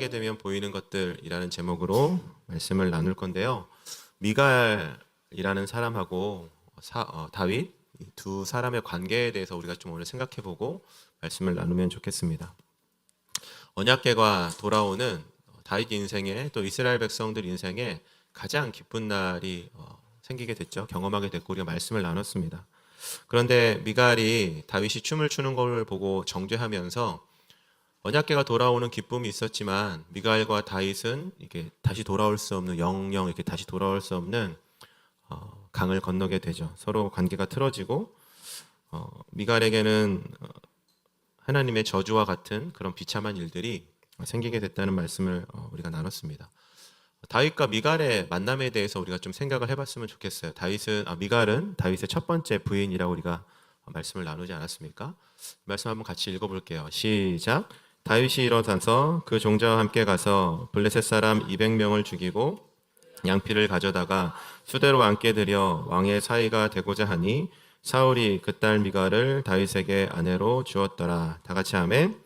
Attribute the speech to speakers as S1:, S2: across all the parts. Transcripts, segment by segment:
S1: 사랑하게 되면 보이는 것들이라는 제목으로 말씀을 나눌 건데요. 미갈이라는 사람하고 다윗 이 두 사람의 관계에 대해서 우리가 좀 오늘 생각해보고 말씀을 나누면 좋겠습니다. 언약궤가 돌아오는 다윗 인생에 또 이스라엘 백성들 인생에 가장 기쁜 날이 생기게 됐죠. 경험하게 됐고 우리가 말씀을 나눴습니다. 그런데 미갈이 다윗이 춤을 추는 걸 보고 정죄하면서 언약궤가 돌아오는 기쁨이 있었지만 미갈과 다윗은 이게 다시 돌아올 수 없는 영영 이렇게 다시 돌아올 수 없는 강을 건너게 되죠. 서로 관계가 틀어지고 미갈에게는 하나님의 저주와 같은 그런 비참한 일들이 생기게 됐다는 말씀을 우리가 나눴습니다. 다윗과 미갈의 만남에 대해서 우리가 좀 생각을 해봤으면 좋겠어요. 미갈은 다윗의 첫 번째 부인이라고 우리가 말씀을 나누지 않았습니까? 말씀 한번 같이 읽어볼게요. 시작. 다윗이 일어서서 그 종자와 함께 가서 블레셋 사람 200명을 죽이고 양피를 가져다가 수대로 앉게 들여 왕의 사위가 되고자 하니 사울이 그 딸 미갈을 다윗에게 아내로 주었더라. 다 같이 아멘.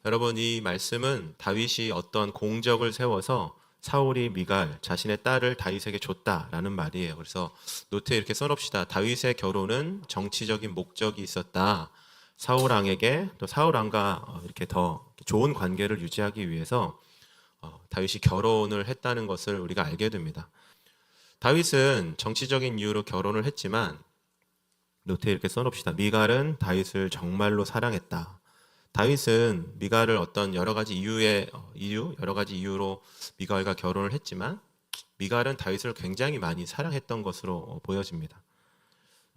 S1: 여러분, 이 말씀은 다윗이 어떤 공적을 세워서 사울이 미갈 자신의 딸을 다윗에게 줬다라는 말이에요. 그래서 노트에 이렇게 써놓읍시다. 다윗의 결혼은 정치적인 목적이 있었다. 사울 왕에게 또 사울 왕과 이렇게 더 좋은 관계를 유지하기 위해서 다윗이 결혼을 했다는 것을 우리가 알게 됩니다. 다윗은 정치적인 이유로 결혼을 했지만 노트에 이렇게 써놓읍시다. 미갈은 다윗을 정말로 사랑했다. 다윗은 미갈을 어떤 여러 가지 이유로 미갈과 결혼을 했지만 미갈은 다윗을 굉장히 많이 사랑했던 것으로 보여집니다.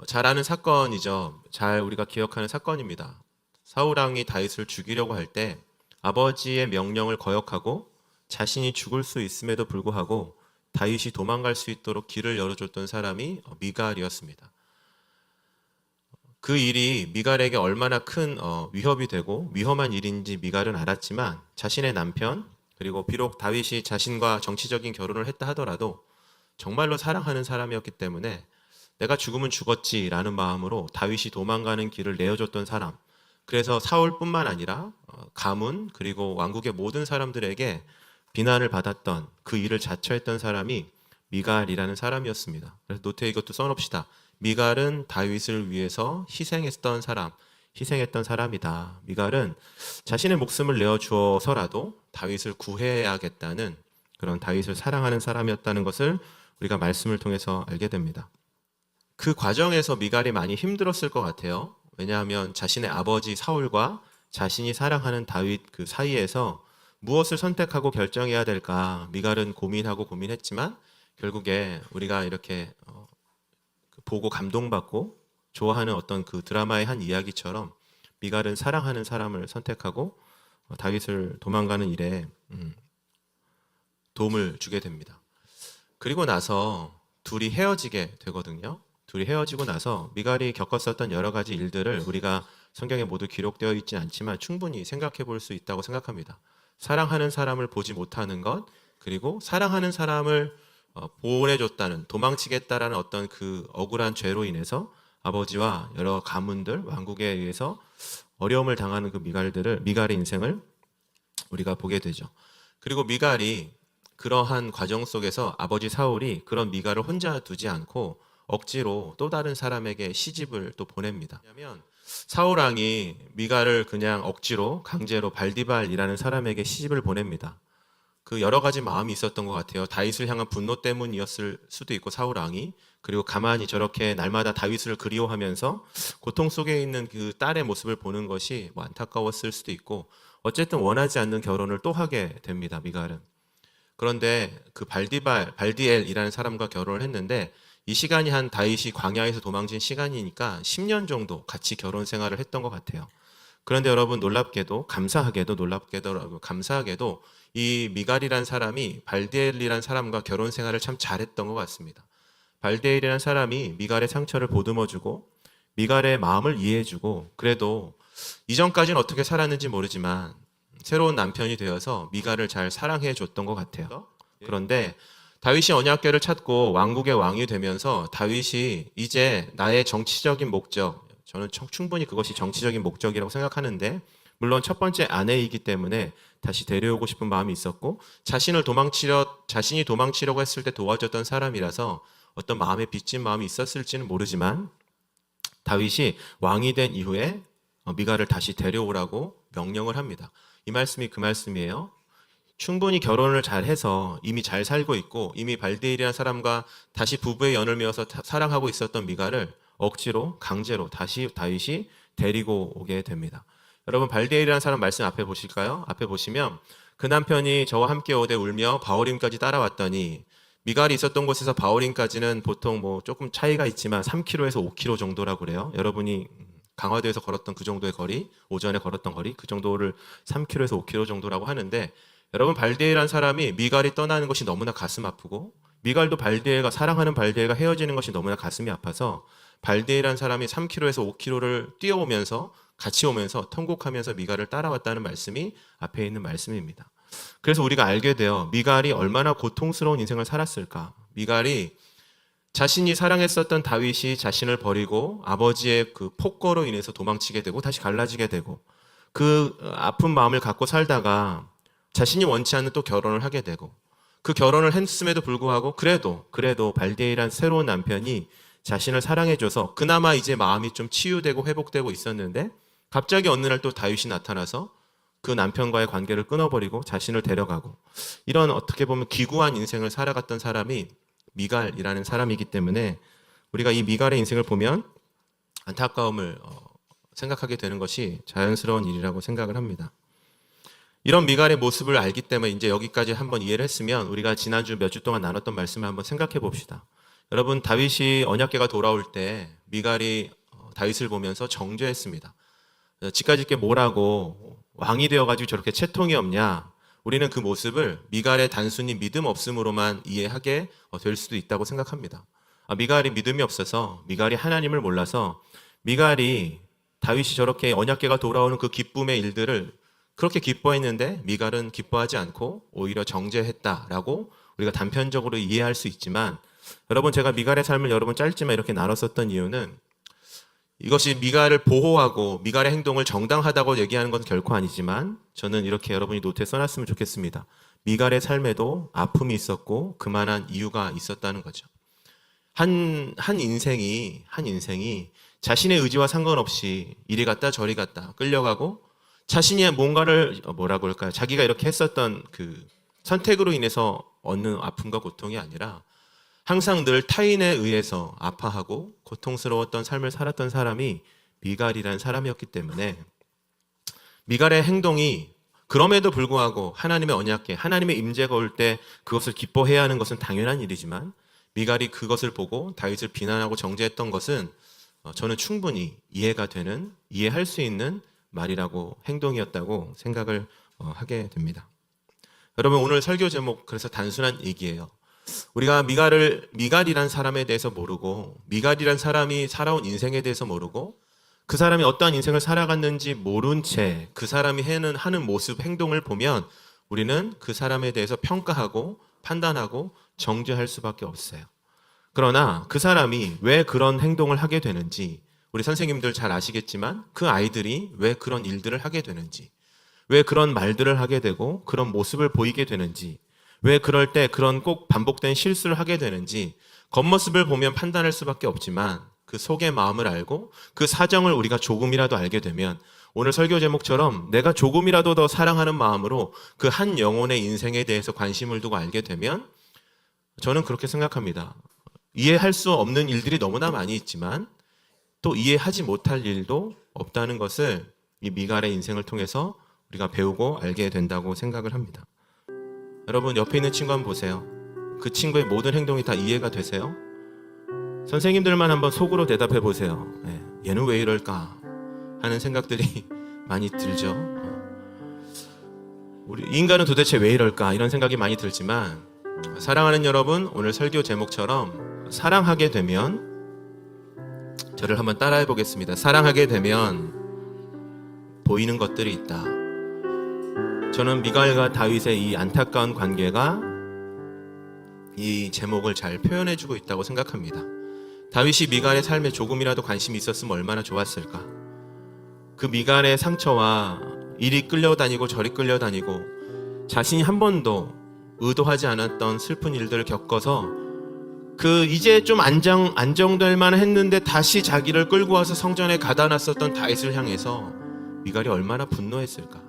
S1: 잘 아는 사건이죠. 잘 우리가 기억하는 사건입니다. 사울 왕이 다윗을 죽이려고 할 때 아버지의 명령을 거역하고 자신이 죽을 수 있음에도 불구하고 다윗이 도망갈 수 있도록 길을 열어줬던 사람이 미갈이었습니다. 그 일이 미갈에게 얼마나 큰 위협이 되고 위험한 일인지 미갈은 알았지만 자신의 남편 그리고 비록 다윗이 자신과 정치적인 결혼을 했다 하더라도 정말로 사랑하는 사람이었기 때문에 내가 죽으면 죽었지라는 마음으로 다윗이 도망가는 길을 내어줬던 사람, 그래서 사울뿐만 아니라 가문 그리고 왕국의 모든 사람들에게 비난을 받았던 그 일을 자처했던 사람이 미갈이라는 사람이었습니다. 그래서 노트에 이것도 써놓읍시다. 미갈은 다윗을 위해서 희생했던 사람이다. 미갈은 자신의 목숨을 내어주어서라도 다윗을 구해야겠다는 그런 다윗을 사랑하는 사람이었다는 것을 우리가 말씀을 통해서 알게 됩니다. 그 과정에서 미갈이 많이 힘들었을 것 같아요. 왜냐하면 자신의 아버지 사울과 자신이 사랑하는 다윗 그 사이에서 무엇을 선택하고 결정해야 될까 미갈은 고민했지만 결국에 우리가 이렇게 보고 감동받고 좋아하는 어떤 그 드라마의 한 이야기처럼 미갈은 사랑하는 사람을 선택하고 다윗을 도망가는 일에 도움을 주게 됩니다. 그리고 나서 둘이 헤어지게 되거든요. 둘이 헤어지고 나서 미갈이 겪었었던 여러 가지 일들을 우리가 성경에 모두 기록되어 있지는 않지만 충분히 생각해 볼 수 있다고 생각합니다. 사랑하는 사람을 보지 못하는 것, 그리고 사랑하는 사람을 보내줬다는, 도망치겠다라는 어떤 그 억울한 죄로 인해서 아버지와 여러 가문들, 왕국에 의해서 어려움을 당하는 그 미갈의 인생을 우리가 보게 되죠. 그리고 미갈이 그러한 과정 속에서 아버지 사울이 그런 미갈을 혼자 두지 않고 억지로 또 다른 사람에게 시집을 또 보냅니다. 왜냐하면 사울 왕이 미갈을 그냥 억지로 강제로 발디발이라는 사람에게 시집을 보냅니다. 그 여러 가지 마음이 있었던 것 같아요. 다윗을 향한 분노 때문이었을 수도 있고 사울 왕이, 그리고 가만히 저렇게 날마다 다윗을 그리워하면서 고통 속에 있는 그 딸의 모습을 보는 것이 안타까웠을 수도 있고, 어쨌든 원하지 않는 결혼을 또 하게 됩니다. 미갈은. 그런데 그 발디엘이라는 사람과 결혼을 했는데 이 시간이 한 다윗이 광야에서 도망친 시간이니까 10년 정도 같이 결혼 생활을 했던 것 같아요. 그런데 여러분 감사하게도 이 미갈이란 사람이 발디엘이란 사람과 결혼 생활을 참 잘했던 것 같습니다. 발디엘이란 사람이 미갈의 상처를 보듬어주고 미갈의 마음을 이해해주고, 그래도 이전까지는 어떻게 살았는지 모르지만 새로운 남편이 되어서 미갈을 잘 사랑해줬던 것 같아요. 그런데 다윗이 언약궤를 찾고 왕국의 왕이 되면서 다윗이 이제 나의 정치적인 목적, 저는 충분히 그것이 정치적인 목적이라고 생각하는데 물론 첫 번째 아내이기 때문에 다시 데려오고 싶은 마음이 있었고, 자신이 도망치려고 했을 때 도와줬던 사람이라서 어떤 마음에 빚진 마음이 있었을지는 모르지만, 다윗이 왕이 된 이후에 미갈을 다시 데려오라고 명령을 합니다. 이 말씀이 그 말씀이에요. 충분히 결혼을 잘 해서 이미 잘 살고 있고 이미 발디엘이라는 사람과 다시 부부의 연을 맺어서 사랑하고 있었던 미갈을 억지로 강제로 다시 다윗이 데리고 오게 됩니다. 여러분, 발디엘이라는 사람 말씀 앞에 보실까요? 앞에 보시면 그 남편이 저와 함께 오되 울며 바오림까지 따라왔더니, 미갈이 있었던 곳에서 바오림까지는 보통 뭐 조금 차이가 있지만 3km에서 5km 정도라고 그래요. 여러분이 강화도에서 걸었던 그 정도의 거리, 오전에 걸었던 거리, 그 정도를 3km에서 5km 정도라고 하는데, 여러분, 발디엘이라는 사람이 미갈이 떠나는 것이 너무나 가슴 아프고, 미갈도 사랑하는 발디엘과 헤어지는 것이 너무나 가슴이 아파서 발디엘이라는 사람이 3km에서 5km를 뛰어오면서 같이 오면서 통곡하면서 미갈을 따라왔다는 말씀이 앞에 있는 말씀입니다. 그래서 우리가 알게 돼요. 미갈이 얼마나 고통스러운 인생을 살았을까. 미갈이 자신이 사랑했었던 다윗이 자신을 버리고 아버지의 그 폭거로 인해서 도망치게 되고 다시 갈라지게 되고, 그 아픈 마음을 갖고 살다가 자신이 원치 않는 또 결혼을 하게 되고, 그 결혼을 했음에도 불구하고 그래도 발디엘이란 새로운 남편이 자신을 사랑해줘서 그나마 이제 마음이 좀 치유되고 회복되고 있었는데, 갑자기 어느 날 또 다윗이 나타나서 그 남편과의 관계를 끊어버리고 자신을 데려가고, 이런 어떻게 보면 기구한 인생을 살아갔던 사람이 미갈이라는 사람이기 때문에 우리가 이 미갈의 인생을 보면 안타까움을 생각하게 되는 것이 자연스러운 일이라고 생각을 합니다. 이런 미갈의 모습을 알기 때문에 이제 여기까지 한번 이해를 했으면 우리가 지난주 몇 주 동안 나눴던 말씀을 한번 생각해 봅시다. 여러분, 다윗이 언약궤가 돌아올 때 미갈이 다윗을 보면서 정죄했습니다. 지까짓 게 뭐라고 왕이 되어가지고 저렇게 채통이 없냐. 우리는 그 모습을 미갈의 단순히 믿음 없음으로만 이해하게 될 수도 있다고 생각합니다. 미갈이 믿음이 없어서, 미갈이 하나님을 몰라서, 미갈이 다윗이 저렇게 언약궤가 돌아오는 그 기쁨의 일들을 그렇게 기뻐했는데 미갈은 기뻐하지 않고 오히려 정죄했다라고 우리가 단편적으로 이해할 수 있지만, 여러분, 제가 미갈의 삶을 여러분 짧지만 이렇게 나눴었던 이유는 이것이 미갈을 보호하고 미갈의 행동을 정당하다고 얘기하는 건 결코 아니지만, 저는 이렇게 여러분이 노트에 써놨으면 좋겠습니다. 미갈의 삶에도 아픔이 있었고 그만한 이유가 있었다는 거죠. 한 인생이 자신의 의지와 상관없이 이리 갔다 저리 갔다 끌려가고, 자신이 뭔가를 자기가 이렇게 했었던 그 선택으로 인해서 얻는 아픔과 고통이 아니라 항상 늘 타인에 의해서 아파하고 고통스러웠던 삶을 살았던 사람이 미갈이라는 사람이었기 때문에, 미갈의 행동이 그럼에도 불구하고 하나님의 언약궤, 하나님의 임재가 올 때 그것을 기뻐해야 하는 것은 당연한 일이지만, 미갈이 그것을 보고 다윗을 비난하고 정죄했던 것은 저는 충분히 이해할 수 있는 말이라고, 행동이었다고 생각을 하게 됩니다. 여러분, 오늘 설교 제목 그래서 단순한 얘기예요. 우리가 미갈이란 사람에 대해서 모르고, 미갈이란 사람이 살아온 인생에 대해서 모르고, 그 사람이 어떠한 인생을 살아갔는지 모른 채 그 사람이 하는 모습, 행동을 보면 우리는 그 사람에 대해서 평가하고 판단하고 정죄할 수밖에 없어요. 그러나 그 사람이 왜 그런 행동을 하게 되는지, 우리 선생님들 잘 아시겠지만 그 아이들이 왜 그런 일들을 하게 되는지, 왜 그런 말들을 하게 되고 그런 모습을 보이게 되는지, 왜 그럴 때 그런 꼭 반복된 실수를 하게 되는지, 겉모습을 보면 판단할 수밖에 없지만 그 속의 마음을 알고 그 사정을 우리가 조금이라도 알게 되면, 오늘 설교 제목처럼 내가 조금이라도 더 사랑하는 마음으로 그 한 영혼의 인생에 대해서 관심을 두고 알게 되면, 저는 그렇게 생각합니다. 이해할 수 없는 일들이 너무나 많이 있지만 또 이해하지 못할 일도 없다는 것을 이 미갈의 인생을 통해서 우리가 배우고 알게 된다고 생각을 합니다. 여러분, 옆에 있는 친구 한번 보세요. 그 친구의 모든 행동이 다 이해가 되세요? 선생님들만 한번 속으로 대답해 보세요. 얘는 왜 이럴까 하는 생각들이 많이 들죠. 우리 인간은 도대체 왜 이럴까 이런 생각이 많이 들지만, 사랑하는 여러분, 오늘 설교 제목처럼 사랑하게 되면, 저를 한번 따라해 보겠습니다. 사랑하게 되면 보이는 것들이 있다. 저는 미갈과 다윗의 이 안타까운 관계가 이 제목을 잘 표현해주고 있다고 생각합니다. 다윗이 미갈의 삶에 조금이라도 관심이 있었으면 얼마나 좋았을까. 그 미갈의 상처와 이리 끌려다니고 저리 끌려다니고 자신이 한 번도 의도하지 않았던 슬픈 일들을 겪어서 그 이제 좀 안정될 만한 했는데 다시 자기를 끌고 와서 성전에 가다 놨었던 다윗을 향해서 미갈이 얼마나 분노했을까.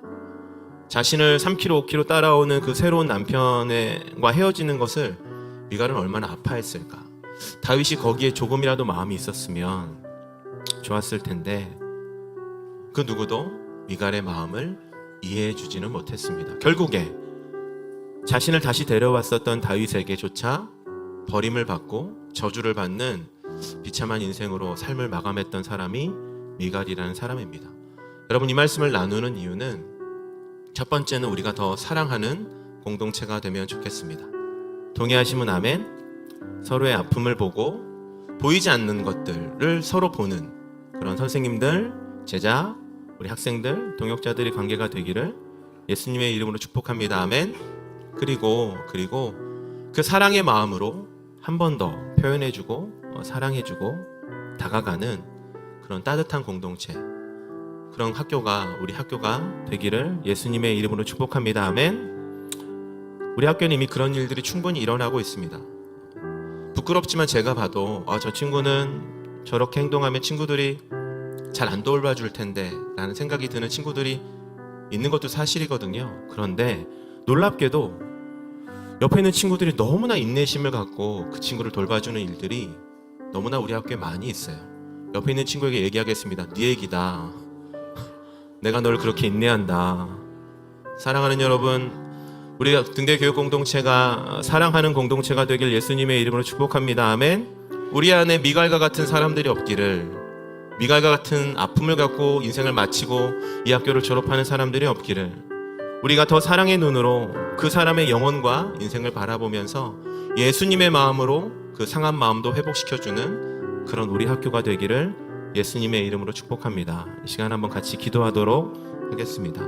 S1: 자신을 3km 5km 따라오는 그 새로운 남편과 헤어지는 것을 미갈은 얼마나 아파했을까. 다윗이 거기에 조금이라도 마음이 있었으면 좋았을 텐데 그 누구도 미갈의 마음을 이해해 주지는 못했습니다. 결국에 자신을 다시 데려왔었던 다윗에게조차 버림을 받고 저주를 받는 비참한 인생으로 삶을 마감했던 사람이 미갈이라는 사람입니다. 여러분, 이 말씀을 나누는 이유는 첫 번째는 우리가 더 사랑하는 공동체가 되면 좋겠습니다. 동의하시면 아멘. 서로의 아픔을 보고 보이지 않는 것들을 서로 보는 그런 선생님들, 제자, 우리 학생들, 동역자들이 관계가 되기를 예수님의 이름으로 축복합니다. 아멘. 그리고 그 사랑의 마음으로 한 번 더 표현해주고 사랑해주고 다가가는 그런 따뜻한 공동체, 그런 학교가 우리 학교가 되기를 예수님의 이름으로 축복합니다. 아멘. 우리 학교는 이미 그런 일들이 충분히 일어나고 있습니다. 부끄럽지만 제가 봐도 저 친구는 저렇게 행동하면 친구들이 잘 안 돌봐줄 텐데 라는 생각이 드는 친구들이 있는 것도 사실이거든요. 그런데 놀랍게도 옆에 있는 친구들이 너무나 인내심을 갖고 그 친구를 돌봐주는 일들이 너무나 우리 학교에 많이 있어요. 옆에 있는 친구에게 얘기하겠습니다. 네 얘기다. 내가 널 그렇게 인내한다. 사랑하는 여러분, 우리 등대 교육 공동체가 사랑하는 공동체가 되길 예수님의 이름으로 축복합니다. 아멘. 우리 안에 미갈과 같은 사람들이 없기를, 미갈과 같은 아픔을 갖고 인생을 마치고 이 학교를 졸업하는 사람들이 없기를, 우리가 더 사랑의 눈으로 그 사람의 영혼과 인생을 바라보면서 예수님의 마음으로 그 상한 마음도 회복시켜주는 그런 우리 학교가 되기를 예수님의 이름으로 축복합니다. 이 시간 한번 같이 기도하도록 하겠습니다.